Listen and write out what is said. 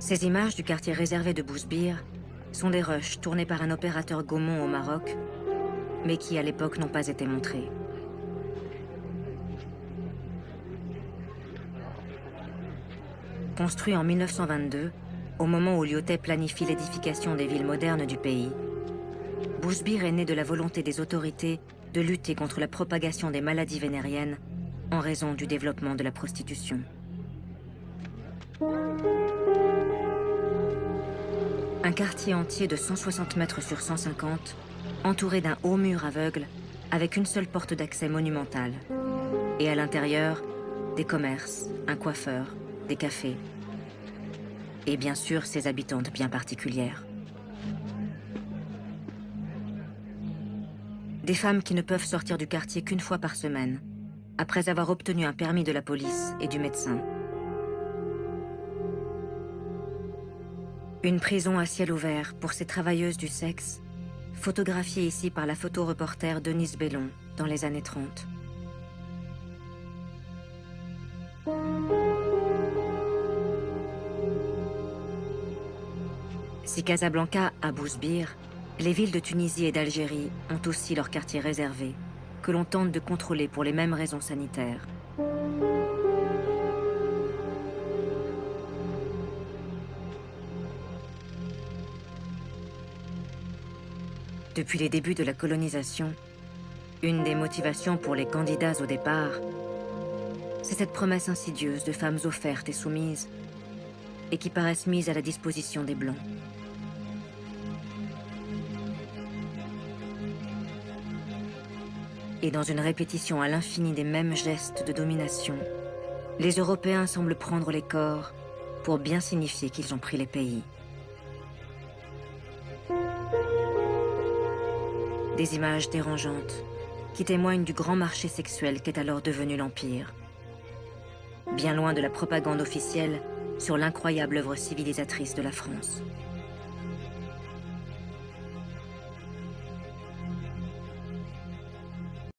Ces images du quartier réservé de Bousbir sont des rushs tournés par un opérateur Gaumont au Maroc, mais qui à l'époque n'ont pas été montrés. Construit en 1922, au moment où Lyautey planifie l'édification des villes modernes du pays, Bousbir est né de la volonté des autorités de lutter contre la propagation des maladies vénériennes en raison du développement de la prostitution. Un quartier entier de 160 mètres sur 150, entouré d'un haut mur aveugle, avec une seule porte d'accès monumentale. Et à l'intérieur, des commerces, un coiffeur, des cafés. Et bien sûr, ses habitantes bien particulières. Des femmes qui ne peuvent sortir du quartier qu'une fois par semaine, après avoir obtenu un permis de la police et du médecin. Une prison à ciel ouvert pour ces travailleuses du sexe, photographiée ici par la photoreporter Denise Bellon dans les années 30. Si Casablanca a Bousbir, les villes de Tunisie et d'Algérie ont aussi leur quartier réservé, que l'on tente de contrôler pour les mêmes raisons sanitaires. Depuis les débuts de la colonisation, une des motivations pour les candidats au départ, c'est cette promesse insidieuse de femmes offertes et soumises, et qui paraissent mises à la disposition des Blancs. Et dans une répétition à l'infini des mêmes gestes de domination, les Européens semblent prendre les corps pour bien signifier qu'ils ont pris les pays. Des images dérangeantes qui témoignent du grand marché sexuel qu'est alors devenu l'Empire. Bien loin de la propagande officielle sur l'incroyable œuvre civilisatrice de la France.